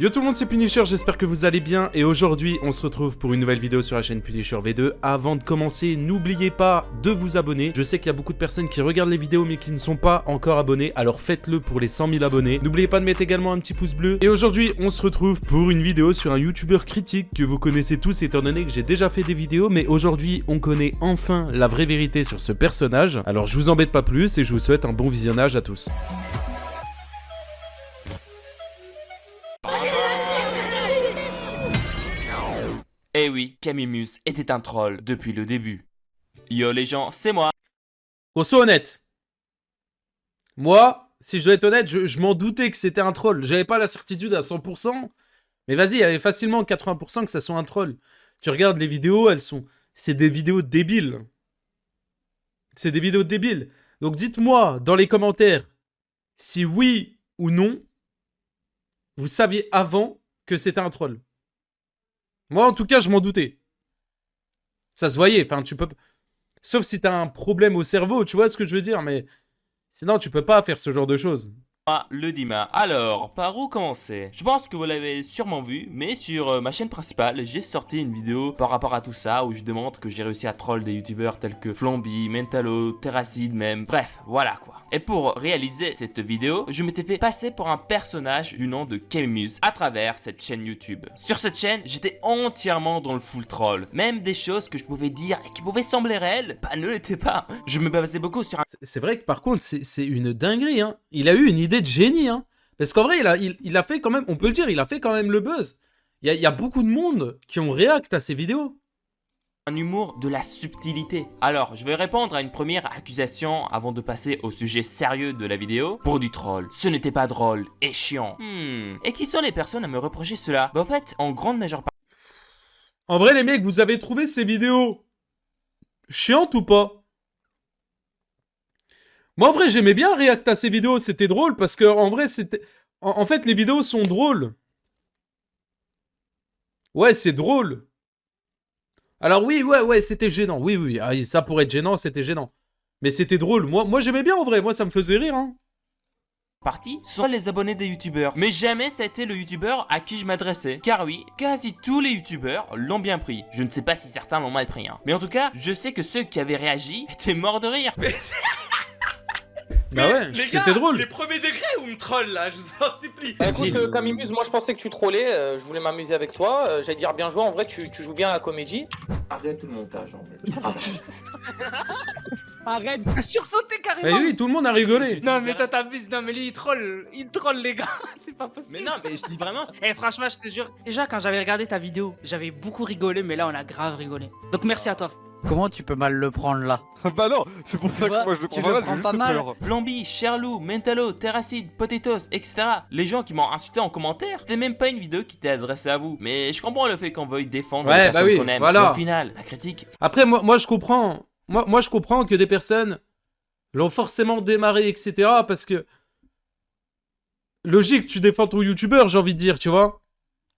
Yo tout le monde, c'est Punisher, j'espère que vous allez bien et aujourd'hui on se retrouve pour une nouvelle vidéo sur la chaîne Punisher V2. Avant de commencer, n'oubliez pas de vous abonner. Je sais qu'il y a beaucoup de personnes qui regardent les vidéos mais qui ne sont pas encore abonnés, alors faites-le pour les 100 000 abonnés. N'oubliez pas de mettre également un petit pouce bleu. Et aujourd'hui on se retrouve pour une vidéo sur un youtubeur critique que vous connaissez tous étant donné que j'ai déjà fait des vidéos, mais aujourd'hui on connaît enfin la vraie vérité sur ce personnage. Alors je vous embête pas plus et je vous souhaite un bon visionnage à tous. Eh oui, Camille était un troll depuis le début. Yo les gens, c'est moi. Qu'on soit honnête. Moi, si je dois être honnête, je m'en doutais que c'était un troll. J'avais pas la certitude à 100%. Mais vas-y, il y avait facilement 80% que ça soit un troll. Tu regardes les vidéos, c'est des vidéos débiles. C'est des vidéos débiles. Donc dites-moi dans les commentaires si oui ou non, vous saviez avant que c'était un troll. Moi, en tout cas, je m'en doutais. Ça se voyait, enfin, tu peux... Sauf si t'as un problème au cerveau, tu vois ce que je veux dire, mais... Sinon, tu peux pas faire ce genre de choses. Le Dima. Alors, par où commencer? Je pense que vous l'avez sûrement vu, mais sur ma chaîne principale, j'ai sorti une vidéo par rapport à tout ça où je demande que j'ai réussi à troll des youtubeurs tels que Flamby, Mentalo, Terracid même. Bref, voilà quoi. Et pour réaliser cette vidéo, je m'étais fait passer pour un personnage du nom de Camille à travers cette chaîne YouTube. Sur cette chaîne, j'étais entièrement dans le full troll. Même des choses que je pouvais dire et qui pouvaient sembler réelles, bah ne l'étaient pas. Je me basais beaucoup sur un... C'est vrai que par contre, c'est une dinguerie, hein. Il a eu une idée de génie, hein. Parce qu'en vrai, il a fait quand même, on peut le dire, il a fait quand même le buzz. Il y a beaucoup de monde qui ont réact à ces vidéos. Un humour de la subtilité. Alors, je vais répondre à une première accusation avant de passer au sujet sérieux de la vidéo. Pour du troll, ce n'était pas drôle et chiant. Et qui sont les personnes à me reprocher cela? Bah en fait, en grande majeure partie... En vrai, les mecs, vous avez trouvé ces vidéos chiantes ou pas? Moi, en vrai, j'aimais bien réact à ces vidéos, c'était drôle, parce que, en vrai, c'était... En fait, les vidéos sont drôles. Ouais, c'est drôle. Alors oui, ouais, c'était gênant. Oui, ah, ça pour être gênant, c'était gênant. Mais c'était drôle. Moi j'aimais bien, en vrai. Moi, ça me faisait rire, hein. Sont les abonnés des youtubeurs. Mais jamais ça a été le youtubeur à qui je m'adressais. Car oui, quasi tous les youtubeurs l'ont bien pris. Je ne sais pas si certains l'ont mal pris, hein. Mais en tout cas, je sais que ceux qui avaient réagi étaient morts de rire. Bah ouais, c'était drôle. Les premiers degrés ou me troll là, je vous en supplie. Écoute, Camimuse, moi je pensais que tu trollais, je voulais m'amuser avec toi, j'allais dire bien joué, en vrai tu joues bien à la comédie. Arrête tout le montage en fait. Arrête, sursauter carrément. Mais oui, tout le monde a rigolé. Non mais toi t'abuses, non mais lui il troll les gars, c'est pas possible. Mais non, mais je dis vraiment... Eh franchement je te jure, déjà quand j'avais regardé ta vidéo, j'avais beaucoup rigolé mais là on a grave rigolé. Donc merci à toi. Comment tu peux mal le prendre là? Bah non, c'est pour ça que moi je le tu prends le pas prends mal, pas j'ai mal. juste peur. Flamby, Sherlou, Mentalo, Terracid, Potatoes, etc. Les gens qui m'ont insulté en commentaire, c'était même pas une vidéo qui était adressée à vous. Mais je comprends le fait qu'on veuille défendre Ouais, les bah personnes oui, qu'on aime. voilà. Mais au final, la critique... Après, moi je comprends. Moi, je comprends que des personnes l'ont forcément démarré, etc. Parce que... Logique, tu défends ton youtubeur, j'ai envie de dire, tu vois.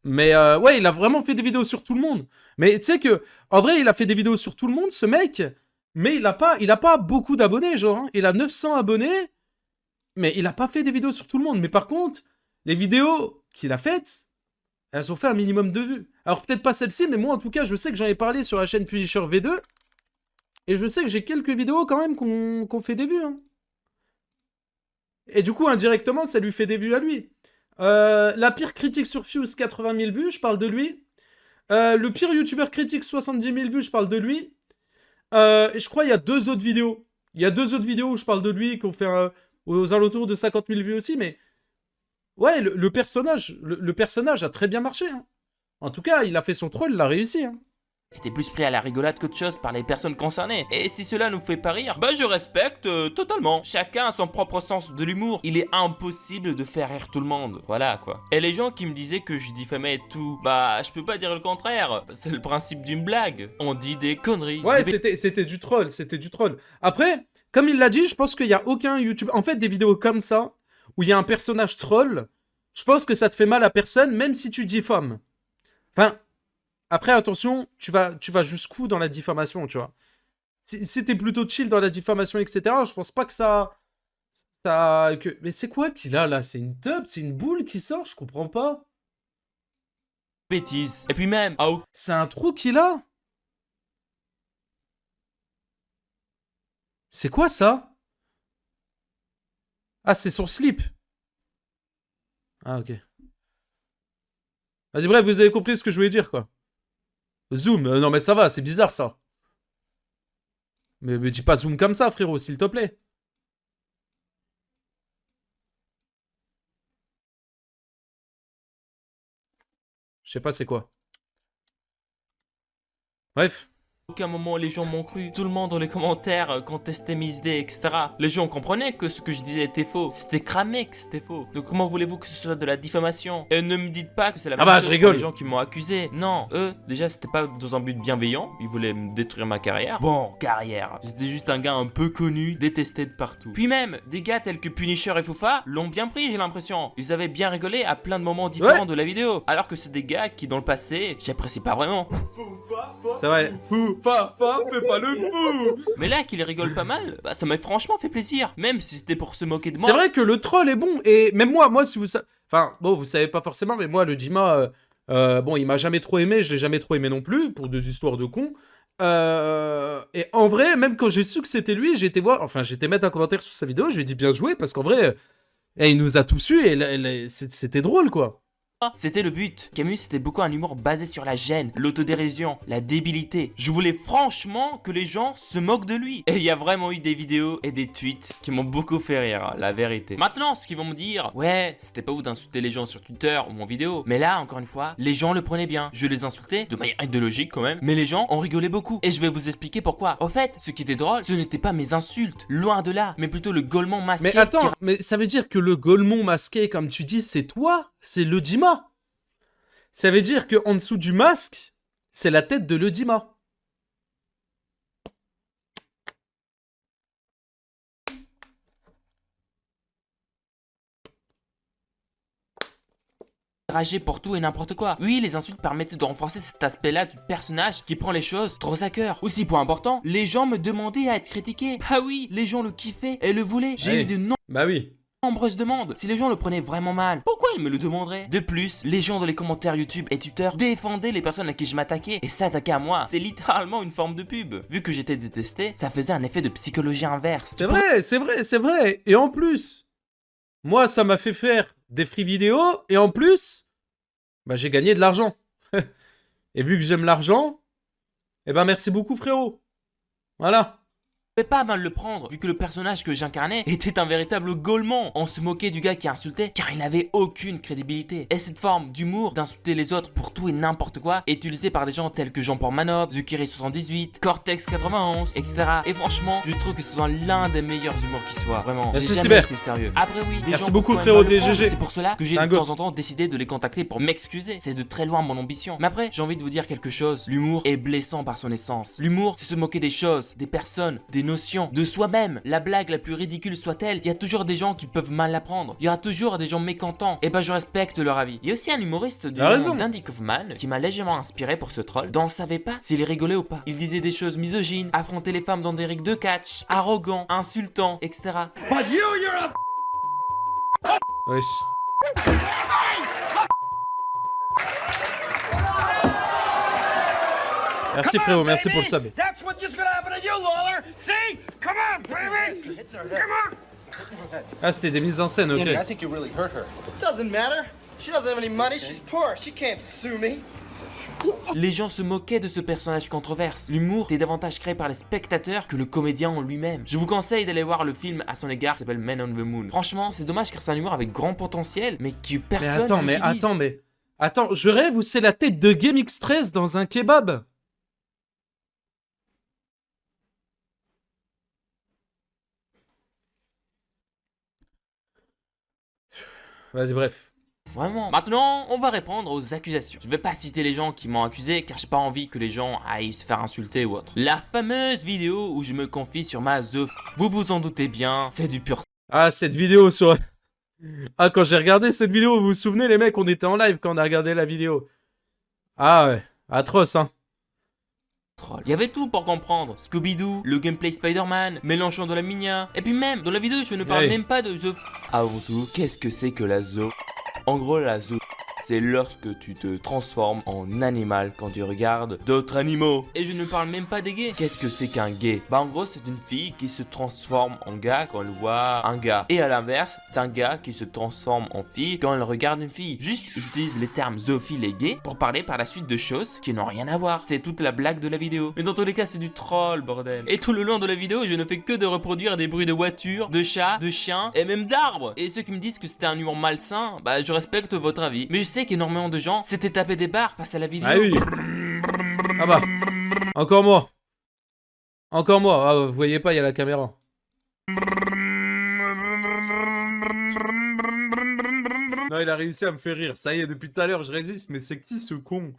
Mais ouais, il a vraiment fait des vidéos sur tout le monde. Mais tu sais que, en vrai, il a fait des vidéos sur tout le monde, ce mec. Mais il a pas beaucoup d'abonnés, genre. Hein. Il a 900 abonnés. Mais il a pas fait des vidéos sur tout le monde. Mais par contre, les vidéos qu'il a faites, elles ont fait un minimum de vues. Alors peut-être pas celle-ci, mais moi en tout cas, je sais que j'en ai parlé sur la chaîne Punisher V2. Et je sais que j'ai quelques vidéos quand même qu'on fait des vues. Hein. Et du coup, indirectement, ça lui fait des vues à lui. La pire critique sur Fuse, 80 000 vues, je parle de lui. Le pire youtubeur critique, 70 000 vues, je parle de lui. Et je crois qu'il y a deux autres vidéos. Il y a deux autres vidéos où je parle de lui, qui ont fait aux alentours de 50 000 vues aussi, mais... Ouais, le personnage a très bien marché. Hein. En tout cas, il a fait son troll, il a réussi. Hein. était plus pris à la rigolade qu'autre chose par les personnes concernées. Et si cela nous fait pas rire, bah je respecte totalement. Chacun a son propre sens de l'humour. Il est impossible de faire rire tout le monde. Voilà quoi. Et les gens qui me disaient que je diffamais et tout, bah je peux pas dire le contraire. C'est le principe d'une blague. On dit des conneries. Ouais, c'était du troll, c'était du troll. Après, comme il l'a dit, je pense qu'il y a aucun YouTube... En fait, des vidéos comme ça, où il y a un personnage troll, je pense que ça te fait mal à personne, même si tu diffames. Enfin... Après, attention, tu vas jusqu'où dans la diffamation, tu vois. Si t'es plutôt chill dans la diffamation, etc., je pense pas que Mais c'est quoi qu'il a, là? C'est une tub? C'est une boule qui sort? Je comprends pas. bêtises. Et puis même, à aucun C'est un trou qu'il a? C'est quoi ça? Ah, c'est son slip. Ah, ok. Vas-y, bref, vous avez compris ce que je voulais dire, quoi. Zoom, non mais ça va, c'est bizarre, ça. Mais dis pas zoom comme ça, frérot, s'il te plaît. Je sais pas c'est quoi. Bref. moment les gens m'ont cru. Tout le monde dans les commentaires contestait mes idées, etc. Les gens comprenaient que ce que je disais était faux. C'était cramé que c'était faux. Donc comment voulez-vous que ce soit de la diffamation? Et ne me dites pas que c'est la même chose je rigole. pour les gens qui m'ont accusé. Non, eux, déjà c'était pas dans un but bienveillant. Ils voulaient me détruire ma carrière. Bon, carrière. J'étais juste un gars un peu connu, détesté de partout. Puis même, des gars tels que Punisher et Foufa l'ont bien pris, j'ai l'impression. Ils avaient bien rigolé à plein de moments différents de la vidéo. Alors que c'est des gars qui, dans le passé, j'apprécie pas vraiment. C'est vrai. Fou, fais pas le fou. Mais là, qu'il rigole pas mal, bah ça m'a franchement fait plaisir. Même si c'était pour se moquer de moi. C'est vrai que le troll est bon. Et même moi, si vous savez... Enfin, bon, vous savez pas forcément, mais moi, le Dima... bon, il m'a jamais trop aimé, je l'ai jamais trop aimé non plus, pour des histoires de cons. Et en vrai, même quand j'ai su que c'était lui, j'ai été voir... Enfin, j'ai été mettre un commentaire sur sa vidéo, je lui ai dit bien joué, parce qu'en vrai... il nous a tous eu, et c'était drôle, quoi. C'était le but. Camus, c'était beaucoup un humour basé sur la gêne, l'autodérision, la débilité. Je voulais franchement que les gens se moquent de lui. Et il y a vraiment eu des vidéos et des tweets qui m'ont beaucoup fait rire, la vérité. Maintenant, ce qu'ils vont me dire, ouais, c'était pas vous d'insulter les gens sur Twitter ou en vidéo. Mais là, encore une fois, les gens le prenaient bien. Je les insultais, de manière idéologique quand même. Mais les gens en rigolaient beaucoup. Et je vais vous expliquer pourquoi. Au fait, ce qui était drôle, ce n'était pas mes insultes, loin de là, mais plutôt le gaulement masqué. Mais attends, mais ça veut dire que le Golemon masqué, comme tu dis, c'est toi? C'est le Dima? Ça veut dire que en dessous du masque, c'est la tête de le Dima. Rager pour tout et n'importe quoi. Oui, les insultes permettaient de renforcer cet aspect-là du personnage qui prend les choses trop à cœur. Aussi, point important, les gens me demandaient à être critiqué. Ah oui, les gens le kiffaient et le voulaient. J'ai eu de Bah oui. nombreuses demandes. Si les gens le prenaient vraiment mal, pourquoi ils me le demanderaient? De plus, les gens dans les commentaires YouTube et Twitter défendaient les personnes à qui je m'attaquais et s'attaquaient à moi. C'est littéralement une forme de pub. Vu que j'étais détesté, ça faisait un effet de psychologie inverse. C'est vrai, c'est vrai, c'est vrai. Et en plus, moi, ça m'a fait faire des free vidéos. Et en plus, bah, j'ai gagné de l'argent. Et vu que j'aime l'argent, eh ben merci beaucoup, frérot. Voilà. Je pouvais pas mal le prendre, vu que le personnage que j'incarnais était un véritable gaulement. On se moquait du gars qui insultait, car il n'avait aucune crédibilité. Et cette forme d'humour, d'insulter les autres pour tout et n'importe quoi, est utilisée par des gens tels que Jean-Paul Manob, Zukiri78, Cortex 91, etc. Et franchement, je trouve que ce sont l'un des meilleurs humours qui soit. Vraiment, Merci, j'ai jamais Cyber. été sérieux. Après oui, des Merci gens beaucoup, peuvent quand frérot, même mal le prendre. DGG. C'est pour cela que j'ai Un de goth. temps en temps décidé de les contacter pour m'excuser. C'est de très loin mon ambition. Mais après, j'ai envie de vous dire quelque chose. L'humour est blessant par son essence. L'humour, c'est se moquer des choses, des personnes, des notions, de soi-même. La blague la plus ridicule soit-elle, il y a toujours des gens qui peuvent mal la prendre. Il y aura toujours des gens mécontents. Et ben je respecte leur avis. Il y a aussi un humoriste du nom d'Andy Kaufman qui m'a légèrement inspiré pour ce troll, dont on savait pas s'il rigolait ou pas. Il disait des choses misogynes, affronter les femmes dans des règles de catch, arrogant, insultant, etc. Wesh. Merci, frérot, merci pour le sub. That's what's just gonna happen to you, Lawler. See? Come on, baby. Come on. Ah, c'était des mises en scène, ok. I think you really hurt her. Doesn't matter. She doesn't have any money. She's poor. She can't sue me. Les gens se moquaient de ce personnage controverse. L'humour est davantage créé par les spectateurs que le comédien en lui-même. Je vous conseille d'aller voir le film à son égard qui s'appelle Men on the Moon. Franchement, c'est dommage car c'est un humour avec grand potentiel, mais que personne n'utilise. Attends, je rêve où c'est la tête de GameX13 dans un kebab. Vas-y, bref. Vraiment. Maintenant, on va répondre aux accusations. Je vais pas citer les gens qui m'ont accusé car j'ai pas envie que les gens aillent se faire insulter ou autre. La fameuse vidéo où je me confie sur ma The. Vous vous en doutez bien, c'est du pur. Ah, cette vidéo sur... Ah, quand j'ai regardé cette vidéo, vous vous souvenez, les mecs, on était en live quand on a regardé la vidéo. Ah ouais, atroce, hein. Il y avait tout pour comprendre. Scooby-Doo, le gameplay Spider-Man, Mélenchon de la Minia. Et puis même, dans la vidéo, je ne parle même pas de The. Avant tout, qu'est-ce que c'est que la The? En gros, la The, c'est lorsque tu te transformes en animal quand tu regardes d'autres animaux. Et je ne parle même pas des gays. Qu'est-ce que c'est qu'un gay? Bah en gros c'est une fille qui se transforme en gars quand elle voit un gars. Et à l'inverse, c'est un gars qui se transforme en fille quand elle regarde une fille. Juste, j'utilise les termes zoophile et gay pour parler par la suite de choses qui n'ont rien à voir. C'est toute la blague de la vidéo. Mais dans tous les cas, c'est du troll, bordel. Et tout le long de la vidéo, je ne fais que de reproduire des bruits de voitures, de chats, de chiens et même d'arbres. Et ceux qui me disent que c'était un humour malsain, bah je respecte votre avis. Mais je sais qu'énormément de gens s'étaient tapé des barres face à la vidéo. Ah oui. Ah bah. Encore moi. Encore moi. Ah, vous voyez pas, il y a la caméra. Non, il a réussi à me faire rire. Ça y est, depuis tout à l'heure, je résiste. Mais c'est qui ce con?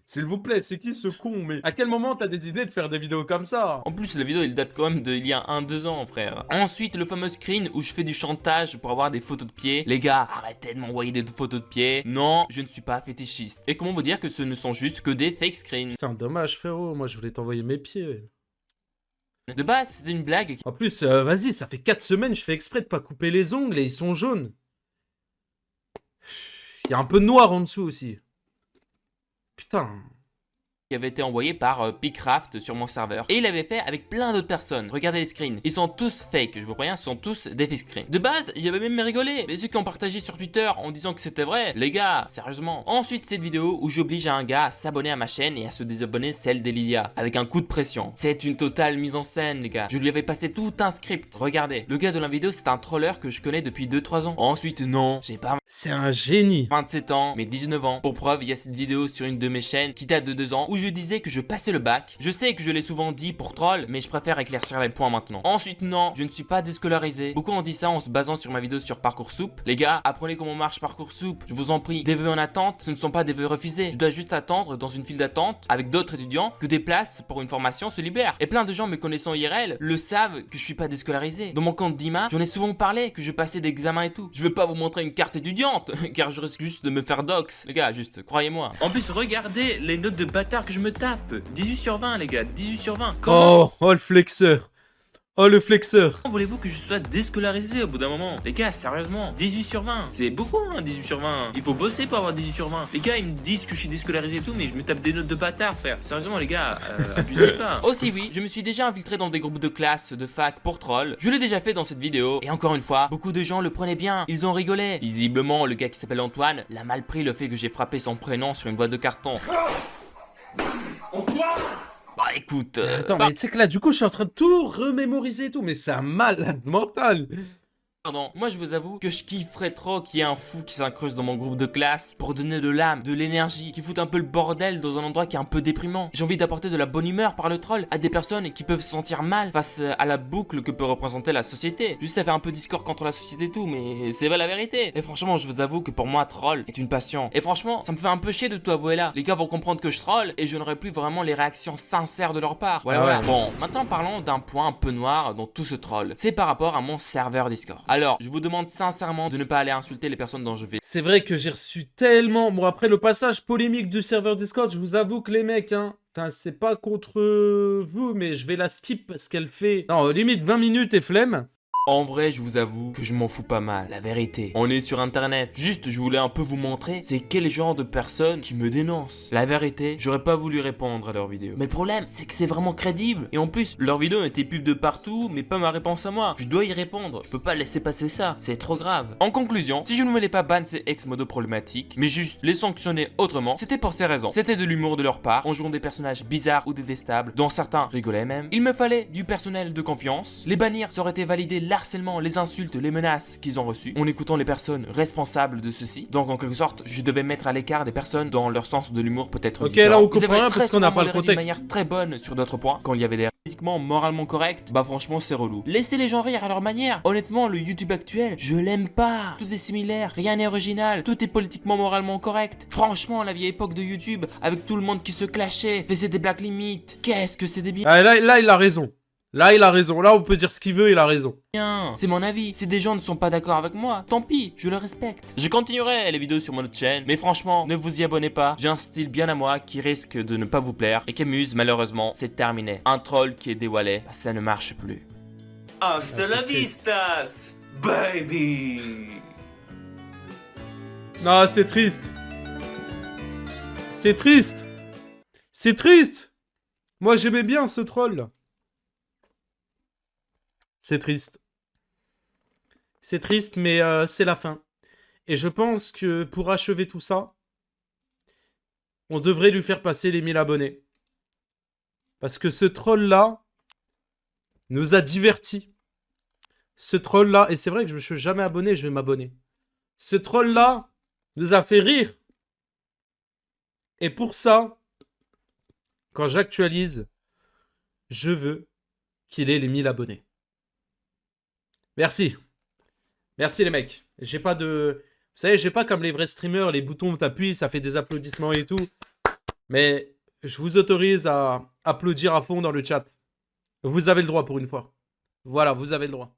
S'il vous plaît, c'est qui ce con? Mais à quel moment t'as des idées de faire des vidéos comme ça? En plus, la vidéo, elle date quand même d'il y a 1-2 ans, frère. Ensuite, le fameux screen où je fais du chantage pour avoir des photos de pieds. Les gars, arrêtez de m'envoyer des photos de pieds. Non, je ne suis pas fétichiste. Et comment vous dire que ce ne sont juste que des fake screens? Putain, dommage, frérot. Moi, je voulais t'envoyer mes pieds. De base, c'était une blague. En plus, vas-y, ça fait 4 semaines, je fais exprès de pas couper les ongles et ils sont jaunes. Il y a un peu de noir en dessous aussi. Putain. Qui avait été envoyé par Picraft sur mon serveur. Et il avait fait avec plein d'autres personnes. Regardez les screens. Ils sont tous fake, je vous préviens, ils sont tous des fake screens. De base, j'avais même rigolé. Mais ceux qui ont partagé sur Twitter en disant que c'était vrai, les gars, sérieusement. Ensuite, cette vidéo où j'oblige un gars à s'abonner à ma chaîne et à se désabonner celle d'Elilia. Avec un coup de pression. C'est une totale mise en scène, les gars. Je lui avais passé tout un script. Regardez. Le gars de la vidéo, c'est un troller que je connais depuis 2-3 ans. Ensuite, non, j'ai pas C'est un génie. 27 ans, mais 19 ans. Pour preuve, il y a cette vidéo sur une de mes chaînes qui date de 2 ans où je disais que je passais le bac. Je sais que je l'ai souvent dit pour troll, mais je préfère éclaircir les points maintenant. Ensuite, non, je ne suis pas déscolarisé. Beaucoup ont dit ça en se basant sur ma vidéo sur Parcoursup. Les gars, apprenez comment marche Parcoursup. Je vous en prie, des vœux en attente, ce ne sont pas des vœux refusés. Je dois juste attendre dans une file d'attente avec d'autres étudiants que des places pour une formation se libèrent. Et plein de gens me connaissant IRL le savent que je suis pas déscolarisé. Dans mon compte d'IMA, j'en ai souvent parlé que je passais d'examens et tout. Je vais pas vous montrer une carte étudiante, car je risque juste de me faire dox. Les gars, juste, croyez-moi. En plus, regardez les notes de bâtard que je me tape. 18 sur 20, les gars, 18 sur 20. Oh le flexeur. Oh le flexeur. Comment voulez-vous que je sois déscolarisé au bout d'un moment? Les gars, sérieusement, 18 sur 20, c'est beaucoup hein, 18 sur 20. Il faut bosser pour avoir 18 sur 20. Les gars, ils me disent que je suis déscolarisé et tout, mais je me tape des notes de bâtard, frère. Sérieusement, les gars, abusez pas. Aussi oui, je me suis déjà infiltré dans des groupes de classe, de fac pour troll. Je l'ai déjà fait dans cette vidéo. Et encore une fois, beaucoup de gens le prenaient bien. Ils ont rigolé. Visiblement, le gars qui s'appelle Antoine l'a mal pris le fait que j'ai frappé son prénom sur une boîte de carton. Bah écoute... Attends, mais tu sais que là, du coup, je suis en train de tout remémoriser et tout, mais c'est un malade mental. Pardon, moi je vous avoue que je kifferais trop qu'il y ait un fou qui s'incruste dans mon groupe de classe pour donner de l'âme, de l'énergie, qui fout un peu le bordel dans un endroit qui est un peu déprimant. J'ai envie d'apporter de la bonne humeur par le troll à des personnes qui peuvent se sentir mal face à la boucle que peut représenter la société. Juste ça fait un peu discord contre la société et tout, mais c'est pas la vérité. Et franchement, je vous avoue que pour moi, troll est une passion. Et franchement, ça me fait un peu chier de tout avouer là. Les gars vont comprendre que je troll et je n'aurai plus vraiment les réactions sincères de leur part. Voilà. Bon, maintenant parlons d'un point un peu noir dans tout ce troll. C'est par rapport à mon serveur Discord. Alors, je vous demande sincèrement de ne pas aller insulter les personnes dont je vais. C'est vrai que j'ai reçu tellement... Bon, après le passage polémique du serveur Discord, je vous avoue que les mecs, hein... Enfin, c'est pas contre vous, mais je vais la skip parce qu'elle fait... Non, limite 20 minutes et flemme. En vrai, je vous avoue que je m'en fous pas mal, la vérité. On est sur internet. Juste, je voulais un peu vous montrer c'est quel genre de personnes qui me dénoncent. La vérité, j'aurais pas voulu répondre à leurs vidéos. Mais le problème, c'est que c'est vraiment crédible. Et en plus, leurs vidéos étaient pub de partout, mais pas ma réponse à moi. Je dois y répondre. Je peux pas laisser passer ça. C'est trop grave. En conclusion, si je ne voulais pas ban ces ex-modo problématiques, mais juste les sanctionner autrement, c'était pour ces raisons. C'était de l'humour de leur part, en jouant des personnages bizarres ou détestables, dont certains rigolaient même. Il me fallait du personnel de confiance. Les bannir, ça aurait été validé l'harcèlement, les insultes, les menaces qu'ils ont reçues, en écoutant les personnes responsables de ceci. Donc en quelque sorte, je devais mettre à l'écart des personnes dont leur sens de l'humour peut être Ok, là on comprend rien parce qu'on n'a pas le d'une contexte. manière très bonne sur d'autres points. Quand il y avait des politiquement, moralement corrects, bah franchement c'est relou. Laissez les gens rire à leur manière. Honnêtement, le YouTube actuel, je l'aime pas. Tout est similaire, rien n'est original, tout est politiquement, moralement correct. Franchement, la vieille époque de YouTube, avec tout le monde qui se clashait, faisait des black limits, qu'est-ce que c'est débile. Ah, là, il a raison. Là, il a raison. Là, on peut dire ce qu'il veut, il a raison. C'est mon avis. Si des gens ne sont pas d'accord avec moi, tant pis, je le respecte. Je continuerai les vidéos sur mon autre chaîne, mais franchement, ne vous y abonnez pas. J'ai un style bien à moi qui risque de ne pas vous plaire et qui amuse, malheureusement, c'est terminé. Un troll qui est dévoilé, bah, ça ne marche plus. Hasta la vistas, baby. Non, c'est triste. C'est triste. C'est triste. Moi, j'aimais bien ce troll. C'est triste. C'est triste, mais c'est la fin. Et je pense que pour achever tout ça, on devrait lui faire passer les 1000 abonnés. Parce que ce troll-là nous a divertis. Ce troll-là, et c'est vrai que je me suis jamais abonné, je vais m'abonner. Ce troll-là nous a fait rire. Et pour ça, quand j'actualise, je veux qu'il ait les 1000 abonnés. Merci. Merci les mecs. J'ai pas de... Vous savez, j'ai pas comme les vrais streamers, les boutons où t'appuies, ça fait des applaudissements et tout. Mais je vous autorise à applaudir à fond dans le chat. Vous avez le droit pour une fois. Voilà, vous avez le droit.